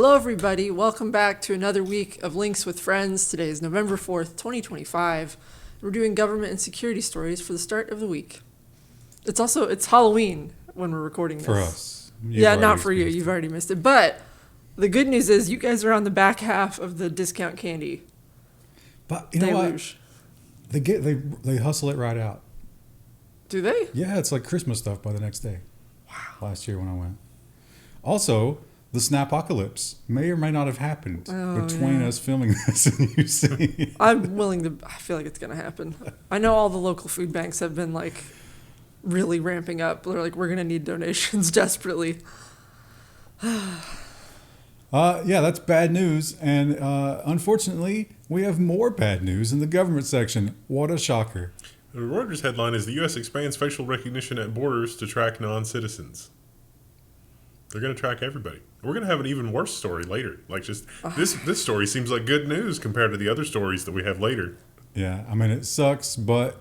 Hello, everybody. Welcome back to another week of Links with Friends. Today is November 4th, 2025. We're doing government and security stories for the start of the week. It's Halloween when we're recording this. For us. Yeah, not for you. You've already missed it. But the good news is you guys are on the back half of the discount candy. But you know what? They hustle it right out. Do they? Yeah, it's like Christmas stuff by the next day. Wow. Last year when I went. Also, the Slopocalypse may or may not have happened between us filming this and you seeing. I feel like it's going to happen. I know all the local food banks have been like really ramping up. They're like, we're going to need donations desperately. That's bad news. And unfortunately, we have more bad news in the government section. What a shocker. The Reuters headline is the U.S. expands facial recognition at borders to track non-citizens. They're going to track everybody. We're going to have an even worse story later. Like just this story seems like good news compared to the other stories that we have later. Yeah, I mean, it sucks, but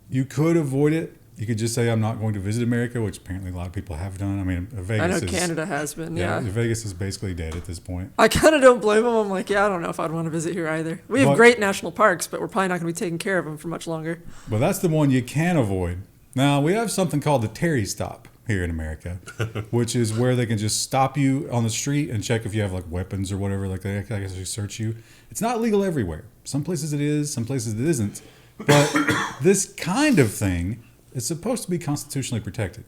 you could avoid it. You could just say, I'm not going to visit America, which apparently a lot of people have done. I mean, Vegas Canada has been, yeah. Vegas is basically dead at this point. I kind of don't blame them. I'm like, I don't know if I'd want to visit here either. We have great national parks, but we're probably not going to be taking care of them for much longer. But that's the one you can avoid. Now, we have something called the Terry stop here in America, which is where they can just stop you on the street and check if you have like weapons or whatever. Like they actually search you. It's not legal everywhere. Some places it is, some places it isn't. But this kind of thing is supposed to be constitutionally protected.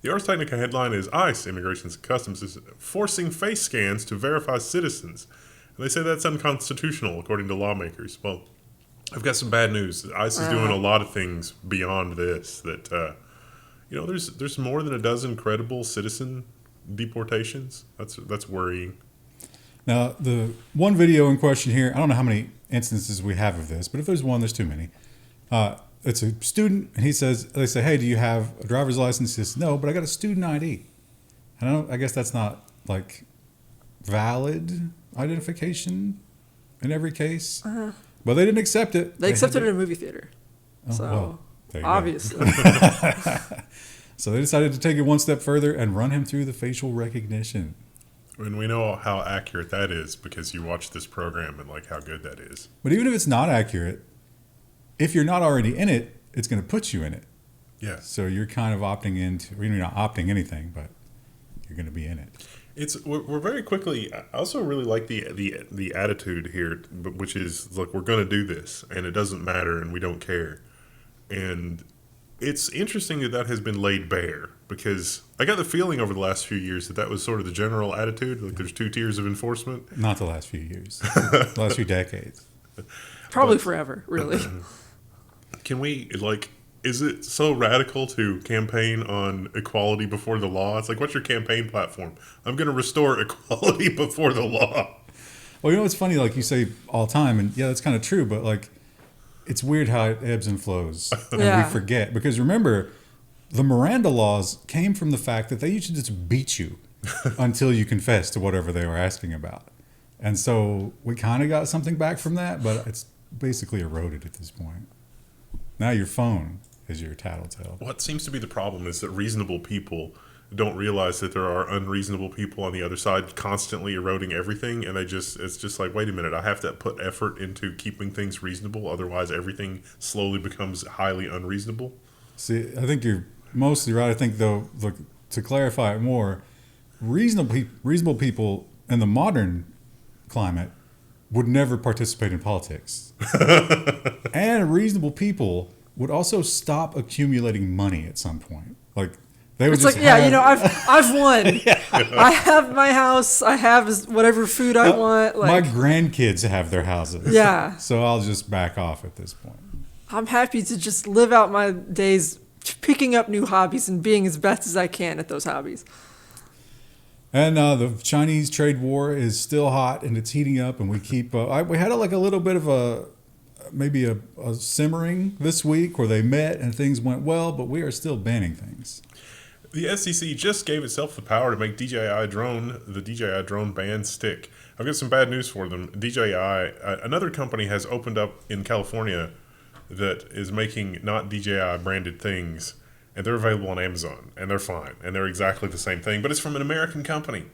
The Ars Technica headline is ICE, Immigration and Customs, is forcing face scans to verify citizens. And they say that's unconstitutional, according to lawmakers. Well, I've got some bad news. ICE is doing a lot of things beyond this that... there's more than a dozen credible citizen deportations. That's worrying. Now, the one video in question here, I don't know how many instances we have of this, but if there's one, there's too many. It's a student, and they say, hey, do you have a driver's license? He says, no, but I got a student ID. And I guess that's not like valid identification in every case. Uh-huh. But they didn't accept it. They accepted it in a movie theater. Oh, so, well, there you obviously. So they decided to take it one step further and run him through the facial recognition. And we know how accurate that is because you watch this program and like how good that is. But even if it's not accurate, if you're not already in it, it's going to put you in it. Yeah. So you're kind of opting into, you're not opting anything, but you're going to be in it. We're very quickly. I also really like the attitude here, which is look, we're going to do this, and it doesn't matter, and we don't care. And it's interesting that has been laid bare because I got the feeling over the last few years that was sort of the general attitude. Like there's two tiers of enforcement. Not the last few years, the last few decades. Probably forever, really. Can we is it so radical to campaign on equality before the law? It's like, what's your campaign platform? I'm going to restore equality before the law. Well, it's funny, like you say all the time, and yeah, that's kind of true, but like, it's weird how it ebbs and flows. And we forget. Because remember, the Miranda laws came from the fact that they used to just beat you until you confess to whatever they were asking about. And so we kind of got something back from that, but it's basically eroded at this point. Now your phone is your tattletale. What seems to be the problem is that reasonable people don't realize that there are unreasonable people on the other side constantly eroding everything, and it's just like, wait a minute, I have to put effort into keeping things reasonable, otherwise everything slowly becomes highly unreasonable. See, I think you're mostly right. I think, though, look, to clarify it more, reasonable people in the modern climate would never participate in politics. And reasonable people would also stop accumulating money at some point. Like, they would I've won. I have my house. I have whatever food I want. My grandkids have their houses. Yeah. So I'll just back off at this point. I'm happy to just live out my days picking up new hobbies and being as best as I can at those hobbies. And the Chinese trade war is still hot and it's heating up, and we keep. We had a little bit of a simmering this week where they met and things went well, but we are still banning things. The SEC just gave itself the power to make the DJI drone ban stick. I've got some bad news for them. DJI, another company, has opened up in California that is making not DJI branded things, and they're available on Amazon, and they're fine, and they're exactly the same thing, but it's from an American company.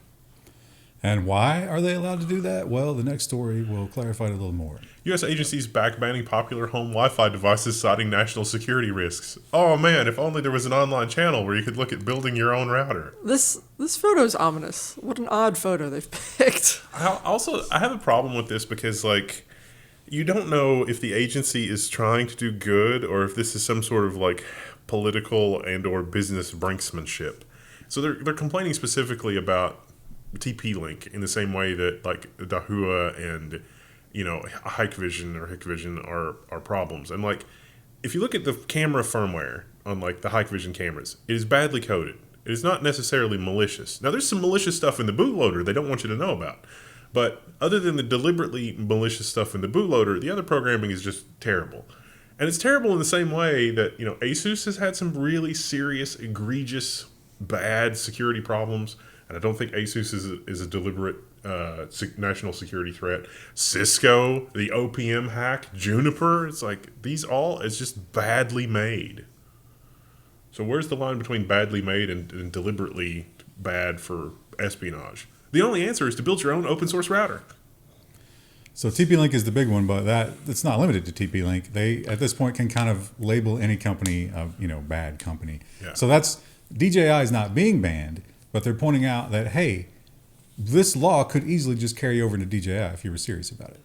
And why are they allowed to do that? Well, the next story will clarify it a little more. U.S. agencies back banning popular home Wi-Fi devices, citing national security risks. Oh man, if only there was an online channel where you could look at building your own router. This photo is ominous. What an odd photo they've picked. I have a problem with this because, like, you don't know if the agency is trying to do good or if this is some sort of, like, political and or business brinksmanship. So they're complaining specifically about TP-Link in the same way that, like, Dahua and, you know, Hikvision are problems. And, like, if you look at the camera firmware on, like, the Hikvision cameras, it is badly coded. It is not necessarily malicious. Now, there's some malicious stuff in the bootloader they don't want you to know about. But other than the deliberately malicious stuff in the bootloader, the other programming is just terrible. And it's terrible in the same way that, you know, Asus has had some really serious, egregious, bad security problems. And I don't think Asus is a deliberate national security threat. Cisco, the OPM hack, Juniper, it's like these all is just badly made. So where's the line between badly made and deliberately bad for espionage? The only answer is to build your own open source router. So TP-Link is the big one, but it's not limited to TP-Link. They, at this point, can kind of label any company a, bad company. Yeah. So DJI is not being banned, but they're pointing out that, hey, this law could easily just carry over into DJI if you were serious about it.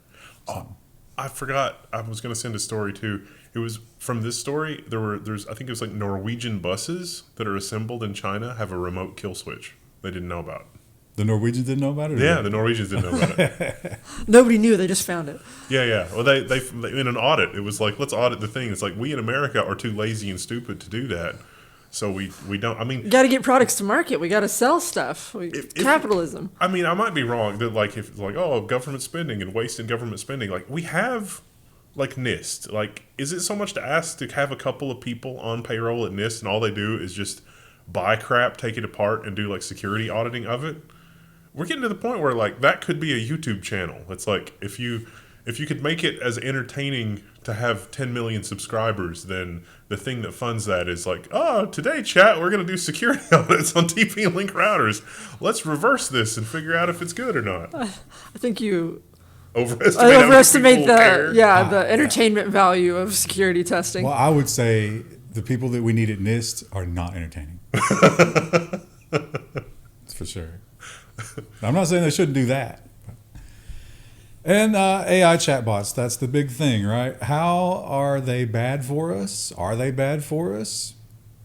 So. Oh, I forgot. I was going to send a story too. It was from this story. There's I think it was like Norwegian buses that are assembled in China have a remote kill switch. They didn't know about. The Norwegians didn't know about it? Yeah, the Norwegians didn't know about it. Nobody knew. They just found it. Yeah. Well, they in an audit, it was like, let's audit the thing. It's like, we in America are too lazy and stupid to do that. So we don't, I mean. We got to get products to market. We got to sell stuff. Capitalism. I mean, I might be wrong that, like, if, like, oh, government spending and waste in government spending, like, we have, like, NIST. Like, is it so much to ask to have a couple of people on payroll at NIST and all they do is just buy crap, take it apart, and do, like, security auditing of it? We're getting to the point where, like, that could be a YouTube channel. It's like, if you could make it as entertaining to have 10 million subscribers, then the thing that funds that is like, oh, today, chat, we're going to do security audits on TP-Link routers. Let's reverse this and figure out if it's good or not. I think you overestimate the entertainment value of security testing. Well, I would say the people that we need at NIST are not entertaining. That's for sure. I'm not saying they shouldn't do that. And AI chatbots, that's the big thing, right? How are they bad for us? Are they bad for us?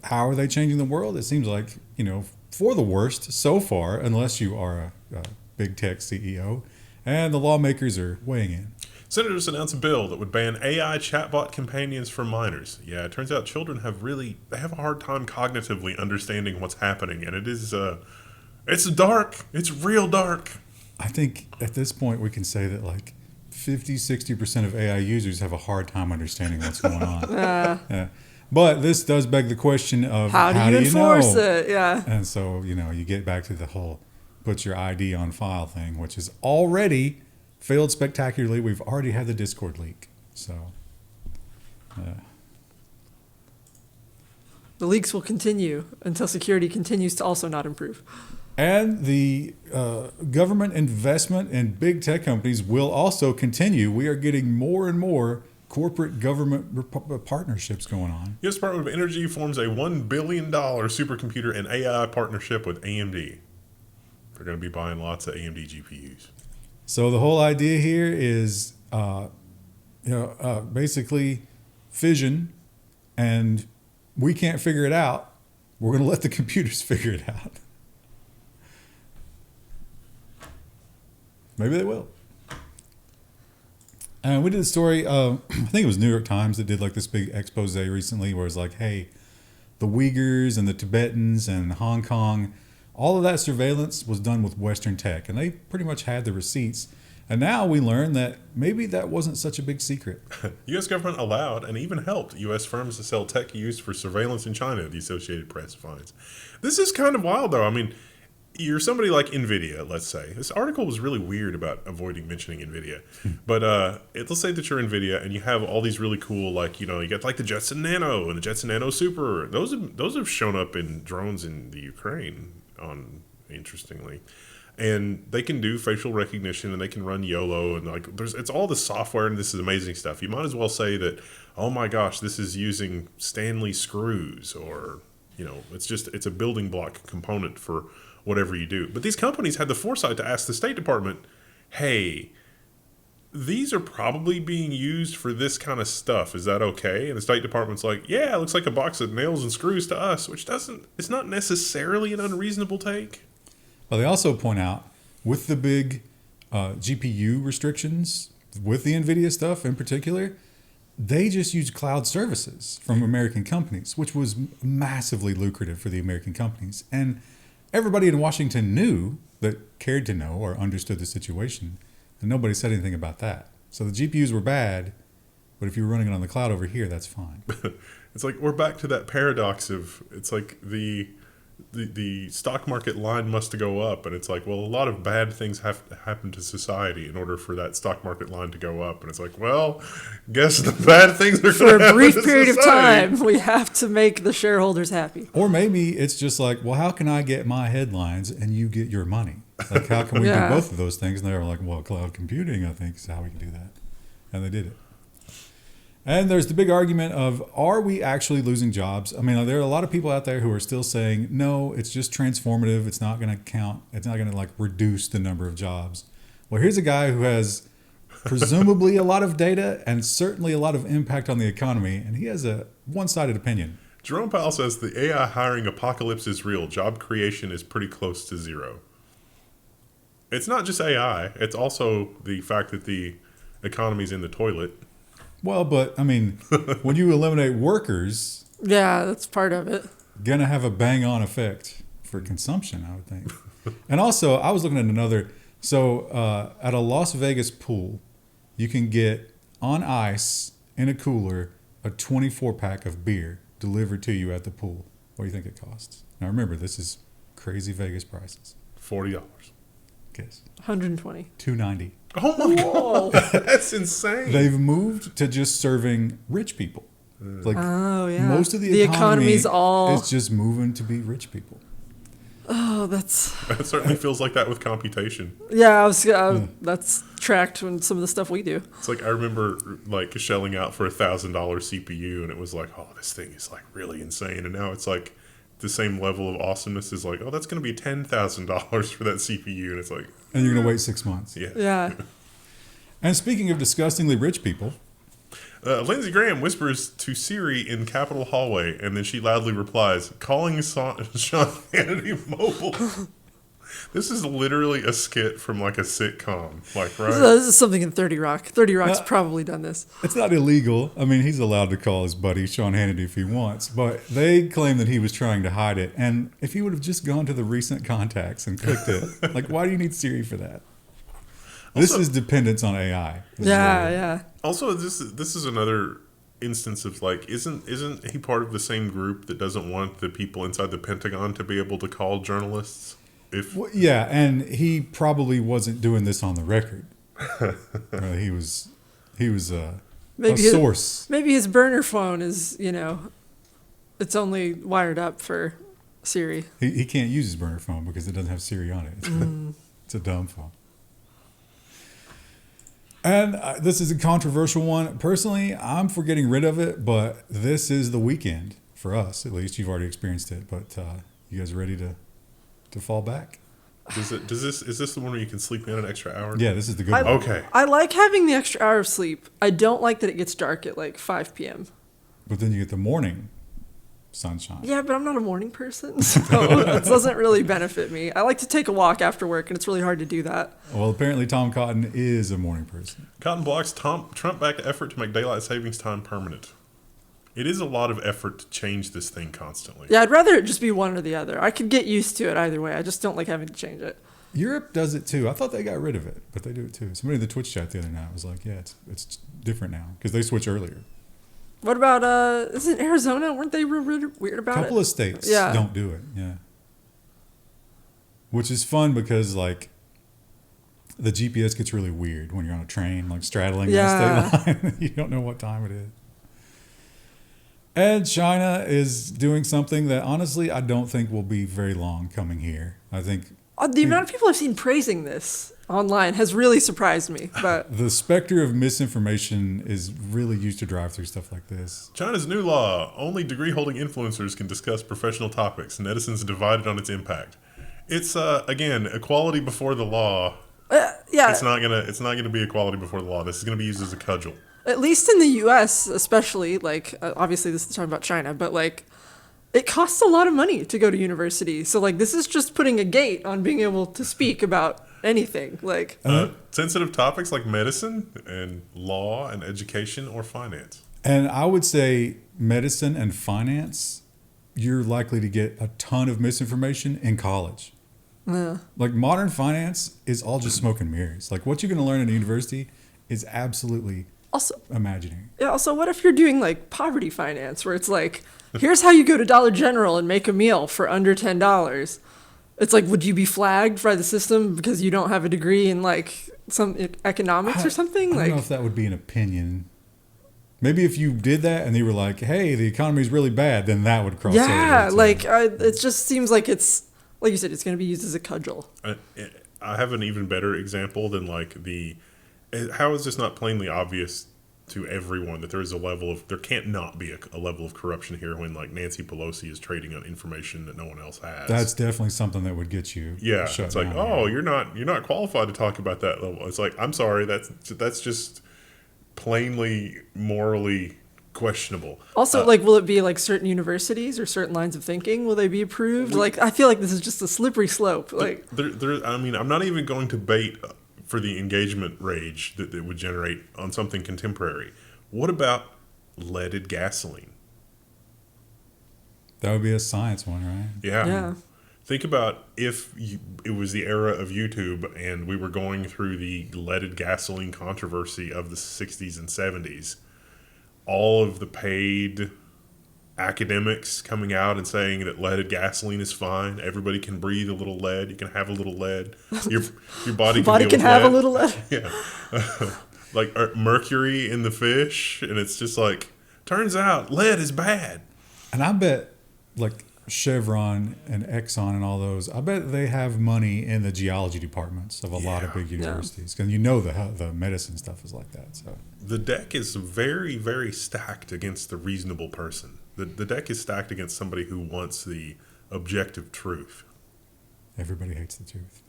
How are they changing the world? It seems like, for the worst so far, unless you are a big tech CEO. And the lawmakers are weighing in. Senators announced a bill that would ban AI chatbot companions for minors. Yeah, it turns out children have a hard time cognitively understanding what's happening. And it is... it's dark. It's real dark. I think at this point we can say that like 50-60% of AI users have a hard time understanding what's going on. Yeah. But this does beg the question of how do you enforce it? Yeah. And so, you get back to the whole put your ID on file thing, which has already failed spectacularly. We've already had the Discord leak. So, the leaks will continue until security continues to also not improve. And the government investment in big tech companies will also continue. We are getting more and more corporate government partnerships going on. U.S. Department of Energy forms a $1 billion supercomputer and AI partnership with AMD. They're going to be buying lots of AMD GPUs. So the whole idea here is, basically fission, and we can't figure it out. We're going to let the computers figure it out. Maybe they will. And we did a story, I think it was New York Times that did like this big expose recently where it's like, hey, the Uyghurs and the Tibetans and Hong Kong, all of that surveillance was done with Western tech. And they pretty much had the receipts. And now we learn that maybe that wasn't such a big secret. U.S. government allowed and even helped U.S. firms to sell tech used for surveillance in China, the Associated Press finds. This is kind of wild, though. I mean, you're somebody like NVIDIA, let's say. This article was really weird about avoiding mentioning NVIDIA. But let's say that you're NVIDIA and you have all these really cool, like, you get like the Jetson Nano and the Jetson Nano Super. Those have shown up in drones in the Ukraine, interestingly. And they can do facial recognition, and they can run YOLO, and like it's all the software, and this is amazing stuff. You might as well say that, oh my gosh, this is using Stanley screws, or it's a building block component for whatever you do. But these companies had the foresight to ask the State Department, hey, these are probably being used for this kind of stuff. Is that okay? And the State Department's like, yeah, it looks like a box of nails and screws to us, which it's not necessarily an unreasonable take. Well, they also point out with the big GPU restrictions, with the NVIDIA stuff in particular, they just use cloud services from American companies, which was massively lucrative for the American companies. And everybody in Washington knew, that cared to know or understood the situation, and nobody said anything about that. So the GPUs were bad, but if you were running it on the cloud over here, that's fine. It's like we're back to that paradox of, it's like the stock market line must go up, and it's like, well, a lot of bad things have to happen to society in order for that stock market line to go up, and it's like, well, guess the bad things are for a brief period of time we have to make the shareholders happy. Or maybe it's just like, well, how can I get my headlines and you get your money? Like, how can we do both of those things? And they were like, well, cloud computing, I think, is how we can do that, and they did it. And there's the big argument of, are we actually losing jobs? I mean, there are a lot of people out there who are still saying, no, it's just transformative. It's not going to count. It's not going to like reduce the number of jobs. Well, here's a guy who has presumably a lot of data and certainly a lot of impact on the economy. And he has a one-sided opinion. Jerome Powell says the AI hiring apocalypse is real. Job creation is pretty close to zero. It's not just AI. It's also the fact that the economy's in the toilet. Well, but I mean, when you eliminate workers, yeah, that's part of it. Gonna have a bang-on effect for consumption, I would think. And also, I was looking at another. So at a Las Vegas pool, you can get on ice in a cooler a 24-pack of beer delivered to you at the pool. What do you think it costs? Now remember, this is crazy Vegas prices. $40. Guess. 120. $290. Oh my God, that's insane. They've moved to just serving rich people. Like, most of the economy is just moving to be rich people. Oh, that certainly feels like that with computation. Yeah, that's tracked in some of the stuff we do. It's like, I remember like shelling out for $1,000 CPU, and it was like, oh, this thing is like really insane. And now it's like the same level of awesomeness is like, oh, that's going to be $10,000 for that CPU, and it's like, and you're going to wait 6 months. Yeah. And speaking of disgustingly rich people, Lindsey Graham whispers to Siri in Capitol hallway, and then she loudly replies, calling Sean Hannity mobile. This is literally a skit from like a sitcom, like, right? This is something in 30 Rock. 30 Rock's probably done this. It's not illegal. I mean, he's allowed to call his buddy Sean Hannity if he wants, but they claim that he was trying to hide it. And if he would have just gone to the recent contacts and clicked it, like, why do you need Siri for that? This is dependence on AI. Yeah. Also, this is another instance of like, isn't he part of the same group that doesn't want the people inside the Pentagon to be able to call journalists? Well, yeah, and he probably wasn't doing this on the record. He was a source. Maybe his burner phone is, it's only wired up for Siri. He can't use his burner phone because it doesn't have Siri on it. It's a dumb phone. And this is a controversial one. Personally, I'm for getting rid of it, but this is the weekend for us. At least you've already experienced it. But you guys ready to fall back? Is this the one where you can sleep in an extra hour? Yeah, this is the good one. Okay. I like having the extra hour of sleep. I don't like that it gets dark at like 5 p.m. But then you get the morning sunshine. Yeah, but I'm not a morning person, so it doesn't really benefit me. I like to take a walk after work, and it's really hard to do that. Well, apparently Tom Cotton is a morning person. Cotton blocks Trump back effort to make daylight savings time permanent. It is a lot of effort to change this thing constantly. Yeah, I'd rather it just be one or the other. I could get used to it either way. I just don't like having to change it. Europe does it too. I thought they got rid of it, but they do it too. Somebody in the Twitch chat the other night was like, yeah, it's different now because they switch earlier. What about, is it Arizona? Weren't they weird about it? A couple of states don't do it, yeah. Which is fun because, like, the GPS gets really weird when you're on a train, like, straddling that state line. You don't know what time it is. And China is doing something that, honestly, I don't think will be very long coming here. I think The amount of people I've seen praising this online has really surprised me. But The specter of misinformation is really used to drive through stuff like this. China's new law: only degree-holding influencers can discuss professional topics. Netizens divided on its impact. It's again equality before the law. yeah, It's not gonna be equality before the law. This is gonna be used as a cudgel. at least in the U.S., especially, like, obviously this is talking about China, but, like, it costs a lot of money to go to university. So, like, this is just putting a gate on being able to speak about anything. Like, Sensitive topics like medicine and law and education or finance. And I would say medicine and finance, you're likely to get a ton of misinformation in college. Like modern finance is all just smoke and mirrors. Like what you're going to learn in a university is absolutely also, imagining. yeah, also, what if you're doing, like, poverty finance, where it's like, here's how you go to Dollar General and make a meal for under $10. It's like, would you be flagged by the system because you don't have a degree in, like, some economics or something? I Like, don't know if that would be an opinion. Maybe if you did that and they were like, hey, the economy's really bad, then that would cross over. yeah, to- like, it just seems like it's, like you said, it's going to be used as a cudgel. I have an even better example than like how is this not plainly obvious to everyone that there is there can't not be a level of corruption here when like Nancy Pelosi is trading on information that no one else has. That's definitely something that would get you. yeah. shut It's like, down. oh, you're not qualified to talk about that level. It's like, I'm sorry, that's just plainly morally questionable. Also, like, will it be like certain universities or certain lines of thinking? Will they be approved? Like, I feel like this is just a slippery slope. Like, I mean, I'm not even going to bait for the engagement rage that it would generate on something contemporary. What about leaded gasoline? That would be a science one, right? yeah. Think about if it was the era of YouTube and we were going through the leaded gasoline controversy of the 60s and 70s. All of the paid academics coming out and saying that leaded gasoline is fine. Everybody can breathe a little lead. You can have a little lead. Your body Can have a little lead. Yeah. Like mercury in the fish. And it's just like, turns out lead is bad. And I bet, like Chevron and Exxon and all those, I bet they have money in the geology departments of a lot of big universities. Because you know the medicine stuff is like that. So the deck is very, very stacked against the reasonable person. The deck is stacked against somebody who wants the objective truth. everybody hates the truth.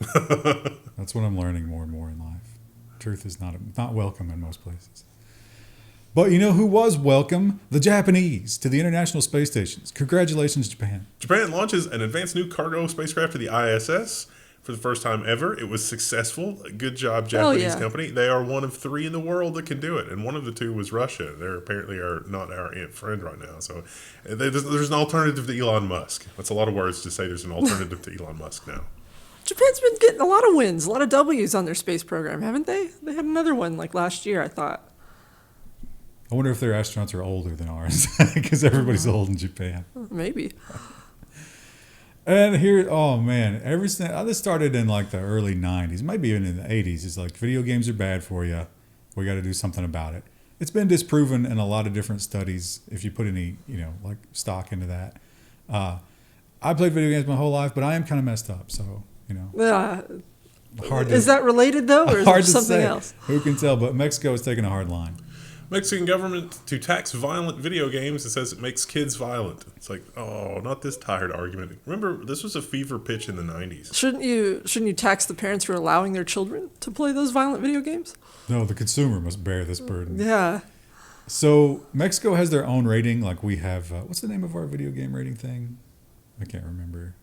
That's what I'm learning more and more in life. Truth is not welcome in most places. But you know who was welcome? The Japanese to the International Space Stations. Congratulations, Japan. Japan launches an advanced new cargo spacecraft to the ISS for the first time ever. It was successful. Good job, Japanese company. They are one of 3 in the world that can do it, and one of the 2 was Russia. They apparently are not our friend right now. So there's an alternative to Elon Musk. That's a lot of words to say there's an alternative to Elon Musk now. Japan's been getting a lot of wins, a lot of W's on their space program, haven't they? They had another one like last year, I thought. I wonder if their astronauts are older than ours, because everybody's old in Japan. Maybe. And here, oh man, this started in like the early 90s, maybe even in the 80s. It's like video games are bad for you. We got to do something about it. It's been disproven in a lot of different studies. If you put any, like stock into that. I played video games my whole life, but I am kind of messed up. So, Is that related though, or is it something else? Who can tell? But Mexico is taking a hard line. Mexican government to tax violent video games. It says it makes kids violent. It's like, oh, not this tired argument. Remember, this was a fever pitch in the 90s. Shouldn't you tax the parents who are allowing their children to play those violent video games? No, the consumer must bear this burden. Yeah. So Mexico has their own rating. Like we have, what's the name of our video game rating thing? I can't remember.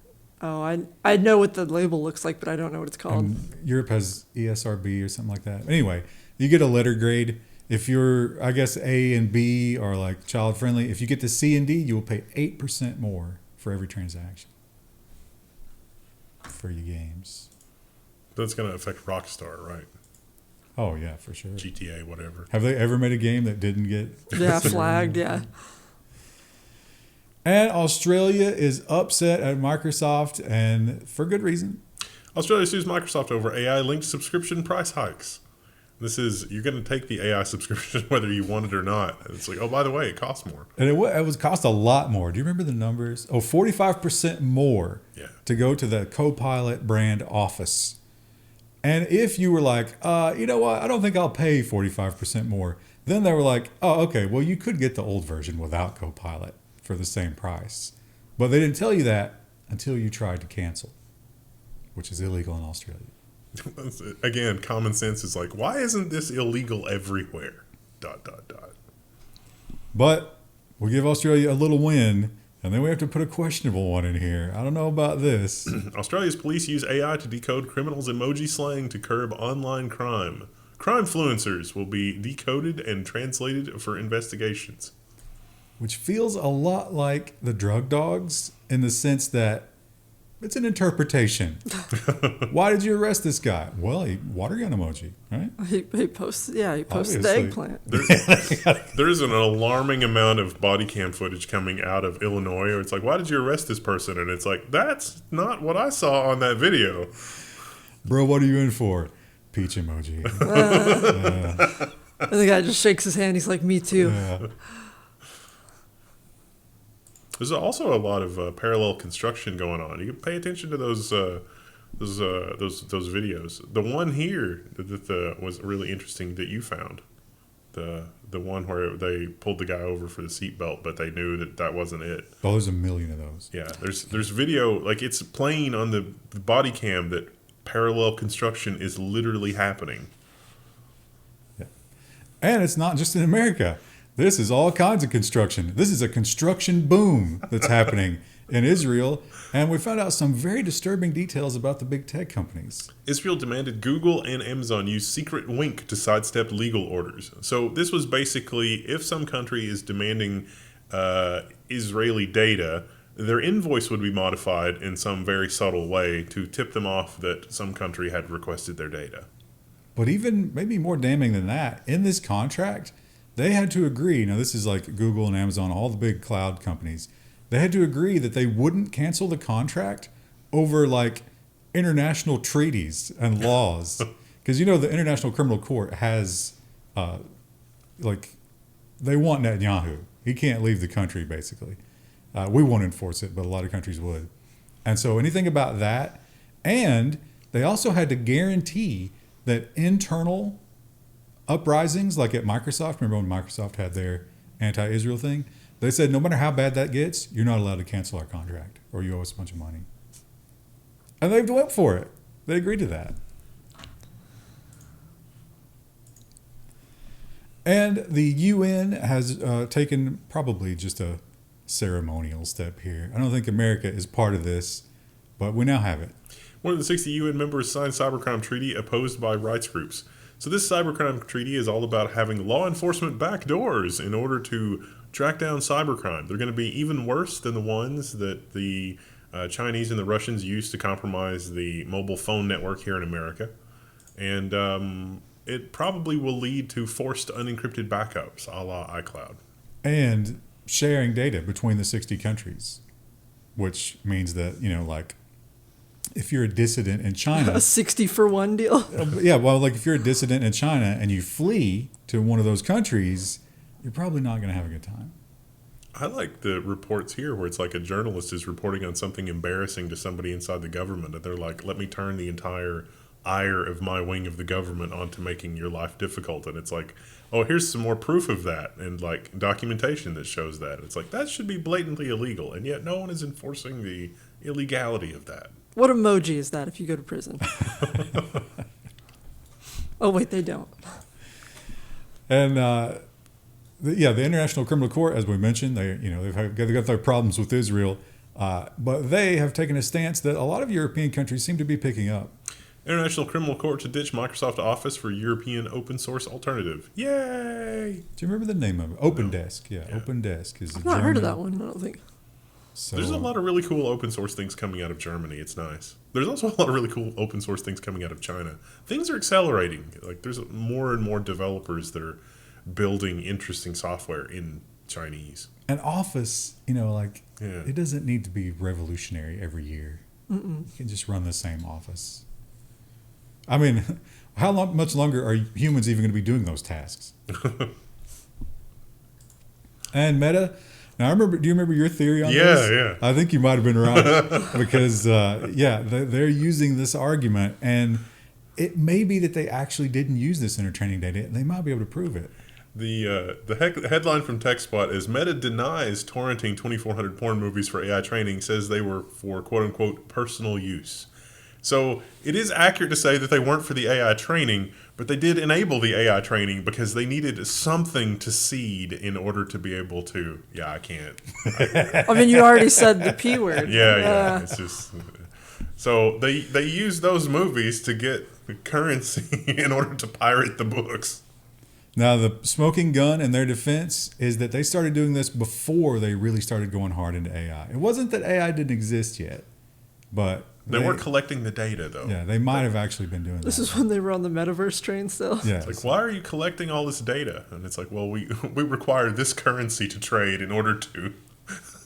Oh, I know what the label looks like, but I don't know what it's called. And Europe has ESRB or something like that. Anyway, you get a letter grade. If you're, I guess, A and B are like child friendly. If you get to C and D, you will pay 8% more for every transaction for your games. That's going to affect Rockstar, right? Oh, yeah, for sure. GTA, whatever. Have they ever made a game that didn't get... flagged, yeah. And Australia is upset at Microsoft, and for good reason. Australia sues Microsoft over AI-linked subscription price hikes. You're going to take the AI subscription whether you want it or not. And it's like, oh, by the way, it costs more. And it was cost a lot more. Do you remember the numbers? 45% more to go to the Copilot brand office. And if you were like, you know what, I don't think I'll pay 45% more. Then they were like, oh, okay, well, you could get the old version without Copilot for the same price. But they didn't tell you that until you tried to cancel, which is illegal in Australia. Again, common sense is like, why isn't this illegal everywhere? ... But we'll give Australia a little win, and then we have to put a questionable one in here. I don't know about this. Australia's police use AI to decode criminals' emoji slang to curb online crime. Crimefluencers will be decoded and translated for investigations. Which feels a lot like the drug dogs in the sense that it's an interpretation. Why did you arrest this guy? Well, he water gun emoji, right? He posted the Obviously. eggplant. There's an alarming amount of body cam footage coming out of Illinois where it's like, why did you arrest this person? And it's like, that's not what I saw on that video. Bro, what are you in for? Peach emoji. And the guy just shakes his hand. He's like, me too. Yeah. There's also a lot of parallel construction going on. You can pay attention to those videos. The one here that was really interesting that you found, the one where they pulled the guy over for the seatbelt, but they knew that wasn't it. Oh, there's a million of those. Yeah, there's video, like it's playing on the body cam that parallel construction is literally happening. Yeah. And it's not just in America. This is all kinds of construction. This is a construction boom that's happening in Israel. And we found out some very disturbing details about the big tech companies. Israel demanded Google and Amazon use secret wink to sidestep legal orders. So this was basically, if some country is demanding Israeli data, their invoice would be modified in some very subtle way to tip them off that some country had requested their data. But even maybe more damning than that, in this contract, they had to agree. Now, this is like Google and Amazon, all the big cloud companies. They had to agree that they wouldn't cancel the contract over like international treaties and laws. Because, the International Criminal Court has, they want Netanyahu. He can't leave the country, basically. We won't enforce it, but a lot of countries would. And so anything about that. And they also had to guarantee that internal uprisings, like at Microsoft, remember when Microsoft had their anti-Israel thing? They said, no matter how bad that gets, you're not allowed to cancel our contract or you owe us a bunch of money. And they went for it. They agreed to that. And the UN has taken probably just a ceremonial step here. I don't think America is part of this, but we now have it. More than 60 UN members signed cybercrime treaty opposed by rights groups. So this cybercrime treaty is all about having law enforcement backdoors in order to track down cybercrime. They're going to be even worse than the ones that the Chinese and the Russians used to compromise the mobile phone network here in America. And it probably will lead to forced unencrypted backups a la iCloud. And sharing data between the 60 countries, which means that, if you're a dissident in China... A 60-for-1 deal? Yeah, well, if you're a dissident in China and you flee to one of those countries, you're probably not going to have a good time. I like the reports here where it's like a journalist is reporting on something embarrassing to somebody inside the government, and they're like, let me turn the entire ire of my wing of the government onto making your life difficult. And it's like, oh, here's some more proof of that, and documentation that shows that. It's like, that should be blatantly illegal, and yet no one is enforcing the illegality of that. What emoji is that if you go to prison? Oh, wait, they don't. And the International Criminal Court, as we mentioned, they've got their problems with Israel, but they have taken a stance that a lot of European countries seem to be picking up. International Criminal Court to ditch Microsoft Office for European open source alternative. Yay! Do you remember the name of it? OpenDesk. Yeah. OpenDesk is. I've not heard of that one. I don't think. So, there's a lot of really cool open source things coming out of Germany. It's nice. There's also a lot of really cool open source things coming out of China. Things are accelerating. There's more and more developers that are building interesting software in Chinese. And Office, it doesn't need to be revolutionary every year. You can just run the same Office. I mean, much longer are humans even going to be doing those tasks? And Meta. Now, do you remember your theory on this? Yeah. I think you might have been right because, they're using this argument, and it may be that they actually didn't use this in their training data. They might be able to prove it. The headline from TechSpot is Meta denies torrenting 2,400 porn movies for AI training, says they were for quote-unquote personal use. So it is accurate to say that they weren't for the AI training, but they did enable the AI training because they needed something to seed in order to be able to. Yeah, I can't. I mean, you already said the P word. Yeah. It's just so they use those movies to get currency in order to pirate the books. Now, the smoking gun in their defense is that they started doing this before they really started going hard into AI. It wasn't that AI didn't exist yet, but they were collecting the data, though. Yeah, they might have actually been doing This that. is when they were on the metaverse train still. Yeah. It's like, why are you collecting all this data? And it's like, well, we require this currency to trade in order to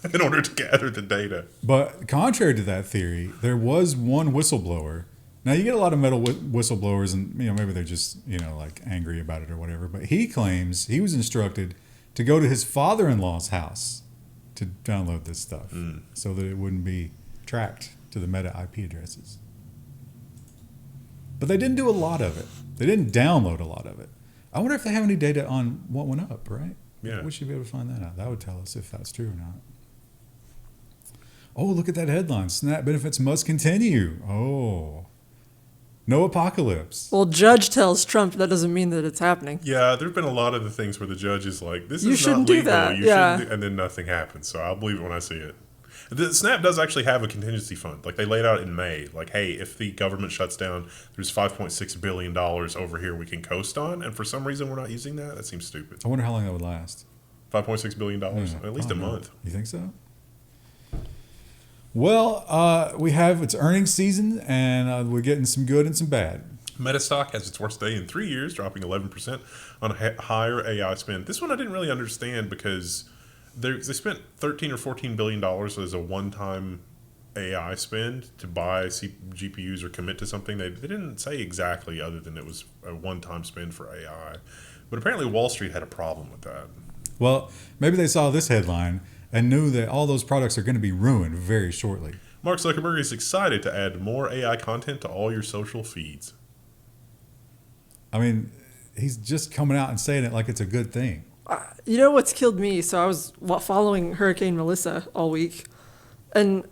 gather the data. But contrary to that theory, there was one whistleblower. Now, you get a lot of metal whistleblowers, and maybe they're just like angry about it or whatever. But he claims he was instructed to go to his father-in-law's house to download this stuff so that it wouldn't be tracked to the Meta IP addresses. But they didn't do a lot of it. They didn't download a lot of it. I wonder if they have any data on what went up, right? Yeah. We should be able to find that out. That would tell us if that's true or not. Oh, look at that headline. Snap benefits must continue. Oh. No apocalypse. Well, judge tells Trump that doesn't mean that it's happening. Yeah, there have been a lot of the things where the judge is like, this You is shouldn't not do legal. that. You Yeah. shouldn't do, and then nothing happens. So I'll believe it when I see it. The Snap does actually have a contingency fund. Like, they laid out in May, like, hey, if the government shuts down, there's $5.6 billion over here we can coast on. And for some reason, we're not using that. That seems stupid. I wonder how long that would last. $5.6 billion, at least a know. month. You think so? Well, we have it's earnings season, and we're getting some good and some bad. Meta stock has its worst day in 3 years, dropping 11% on a higher AI spend. This one I didn't really understand because they spent $13 or $14 billion as a one-time AI spend to buy GPUs or commit to something. They didn't say exactly other than it was a one-time spend for AI. But apparently Wall Street had a problem with that. Well, maybe they saw this headline and knew that all those products are going to be ruined very shortly. Mark Zuckerberg is excited to add more AI content to all your social feeds. I mean, he's just coming out and saying it like it's a good thing. You know what's killed me? So I was following Hurricane Melissa all week, and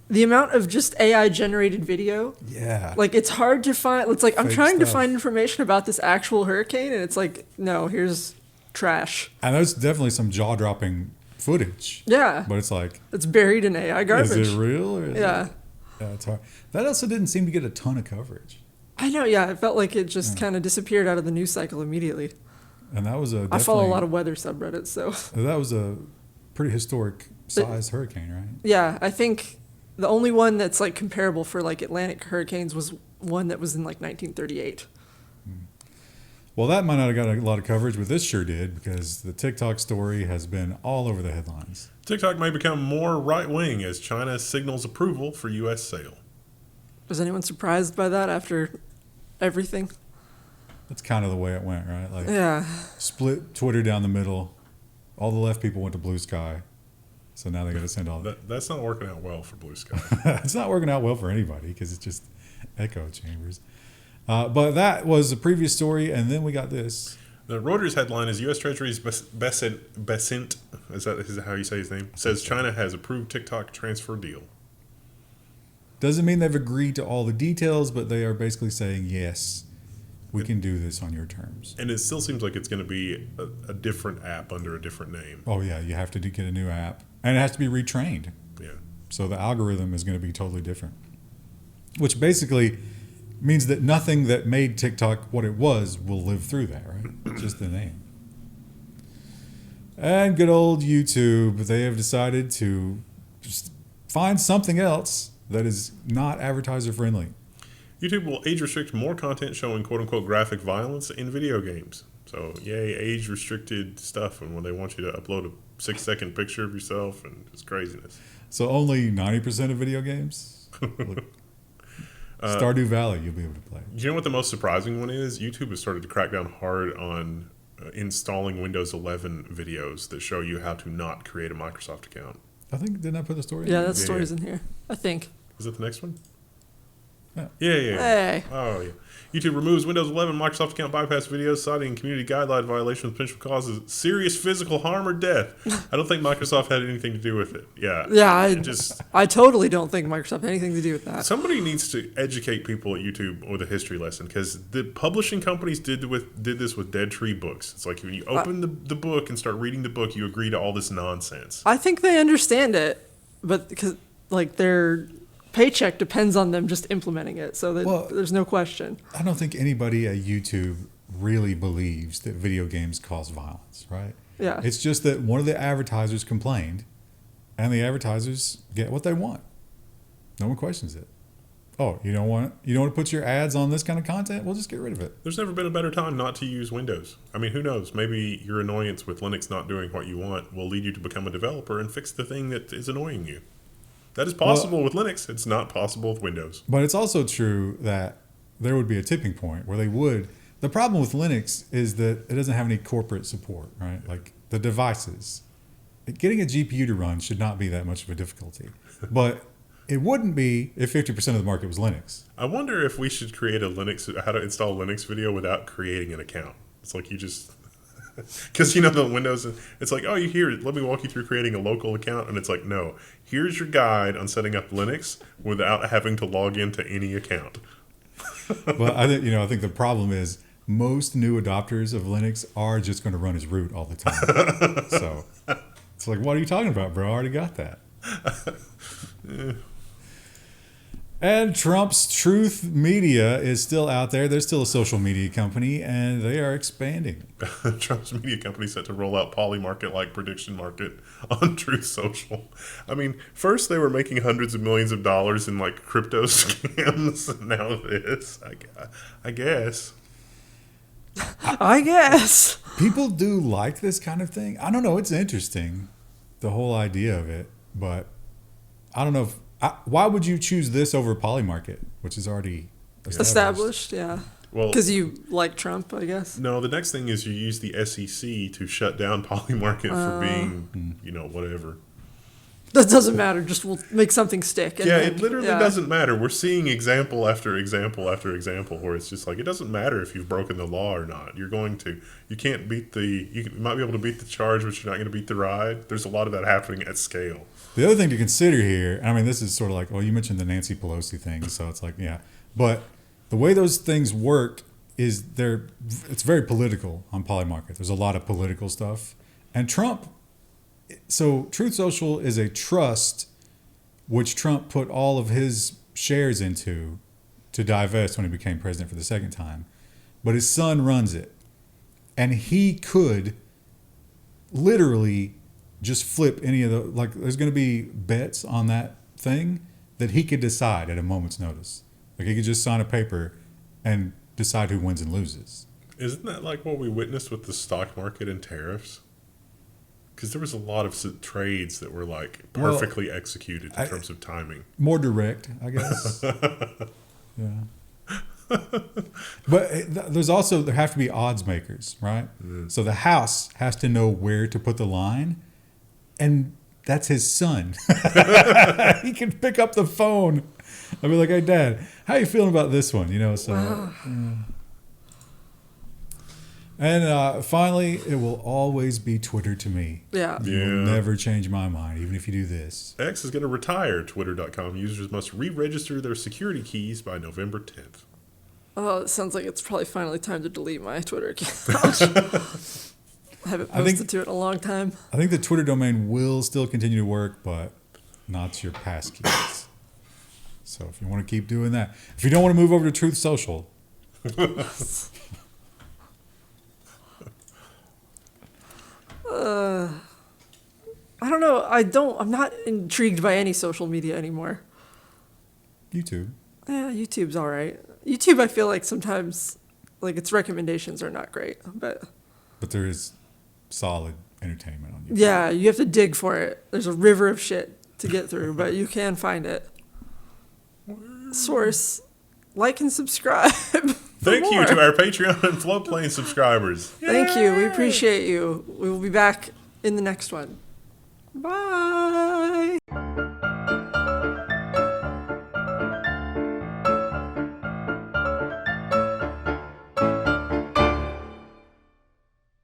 the amount of just AI generated video. Yeah. Like, it's hard to find. It's like I'm Fake trying to stuff. find information about this actual hurricane, and it's like, no, here's trash. And there's definitely some jaw-dropping footage. Yeah. But it's like, It's buried in AI garbage. is it real? Or is Yeah. Yeah, it's hard. That also didn't seem to get a ton of coverage. I know, yeah. It felt like it just kind of disappeared out of the news cycle immediately. And that was I follow a lot of weather subreddits, so. That was a pretty historic sized hurricane, right? Yeah, I think the only one that's like comparable for like Atlantic hurricanes was one that was in like 1938. Well, that might not have got a lot of coverage, but this sure did because the TikTok story has been all over the headlines. TikTok may become more right-wing as China signals approval for U.S. sale. Was anyone surprised by that after everything? That's kind of the way it went, right? Like, Yeah. split Twitter down the middle. All the left people went to Blue Sky. So now they got to send all that. That's not working out well for Blue Sky. It's not working out well for anybody because it's just echo chambers. But that was the previous story, and then we got this. The Reuters headline is U.S. Treasury's Bessent, is that how you say his name? Says China has approved TikTok transfer deal. Doesn't mean they've agreed to all the details, but they are basically saying, yes, we can do this on your terms. And it still seems like it's going to be a different app under a different name. Oh, yeah, you have to get a new app. And it has to be retrained. Yeah. So the algorithm is going to be totally different. Which basically means that nothing that made TikTok what it was will live through that, right? Just the name. And good old YouTube, they have decided to just find something else that is not advertiser friendly. YouTube will age restrict more content showing quote-unquote graphic violence in video games. So, yay, age-restricted stuff, and when they want you to upload a 6-second picture of yourself, and it's craziness. So only 90% of video games? Stardew Valley, you'll be able to play. You know what the most surprising one is? YouTube has started to crack down hard on installing Windows 11 videos that show you how to not create a Microsoft account. I think, didn't I put the story in? Yeah, that story's in here, I think. Is it the next one? Yeah. Yeah. Hey. Oh, yeah. YouTube removes Windows 11 Microsoft account bypass videos, citing community guideline violation with potential causes serious physical harm or death. I don't think Microsoft had anything to do with it. Yeah. Yeah, I totally don't think Microsoft had anything to do with that. Somebody needs to educate people at YouTube with a history lesson, because the publishing companies did this with Dead Tree books. It's like when you open the book and start reading the book, you agree to all this nonsense. I think they understand it, but because like their paycheck depends on them just implementing it, so that there's no question. I don't think anybody at YouTube really believes that video games cause violence, right? Yeah. It's just that one of the advertisers complained, and the advertisers get what they want. No one questions it. Oh, you don't want to put your ads on this kind of content? Well, just get rid of it. There's never been a better time not to use Windows. I mean, who knows? Maybe your annoyance with Linux not doing what you want will lead you to become a developer and fix the thing that is annoying you. That is possible with Linux. It's not possible with Windows. But it's also true that there would be a tipping point where they would. The problem with Linux is that it doesn't have any corporate support, right? Like the devices. Getting a GPU to run should not be that much of a difficulty. But it wouldn't be if 50% of the market was Linux. I wonder if we should create how to install Linux video without creating an account. It's like you just... Because, the Windows, it's like, oh, let me walk you through creating a local account. And it's like, no, here's your guide on setting up Linux without having to log into any account. But I think the problem is most new adopters of Linux are just going to run as root all the time. So it's like, what are you talking about, bro? I already got that. And Trump's Truth Media is still out there. They're still a social media company, and they are expanding. Trump's media company set to roll out Polymarket-Like prediction market on Truth Social. I mean, first they were making hundreds of millions of dollars in like crypto scams, and now this. I guess. I guess. People do like this kind of thing. I don't know. It's interesting, the whole idea of it, but I don't know if... why would you choose this over Polymarket, which is already established? Yeah. Well, because you like Trump, I guess. No, the next thing is you use the SEC to shut down Polymarket for being, whatever. That doesn't matter. Just we'll make something stick. And it literally doesn't matter. We're seeing example after example after example where it's just like, it doesn't matter if you've broken the law or not. You can't beat you might be able to beat the charge, but you're not going to beat the ride. There's a lot of that happening at scale. The other thing to consider here, I mean, this is sort of like, well, you mentioned the Nancy Pelosi thing, so it's like, yeah. But the way those things work is it's very political on Polymarket. There's a lot of political stuff. And so Truth Social is a trust which Trump put all of his shares into to divest when he became president for the second time. But his son runs it. And he could literally just flip any of there's going to be bets on that thing that he could decide at a moment's notice. Like he could just sign a paper and decide who wins and loses. Isn't that like what we witnessed with the stock market and tariffs? Because there was a lot of trades that were like perfectly executed in terms of timing. More direct, I guess. Yeah. But there have to be odds makers, right? Mm. So the house has to know where to put the line. And that's his son. He can pick up the phone. I'll be like, hey, Dad, how you feeling about this one? And finally, it will always be Twitter to me. Yeah. You will never change my mind, even if you do this. X is going to retire. Twitter.com users must re-register their security keys by November 10th. Oh, it sounds like it's probably finally time to delete my Twitter account. I haven't posted to it in a long time. I think the Twitter domain will still continue to work, but not your passkeys. So if you want to keep doing that. If you don't want to move over to Truth Social. I don't know. I'm not intrigued by any social media anymore. YouTube. Yeah, YouTube's all right. YouTube, I feel like sometimes, like its recommendations are not great, but there is solid entertainment on YouTube. Yeah, you have to dig for it. There's a river of shit to get through, but you can find it. Source like and subscribe. Thank you to our Patreon and Floatplane subscribers. Thank you. We appreciate you. We will be back in the next one. Bye.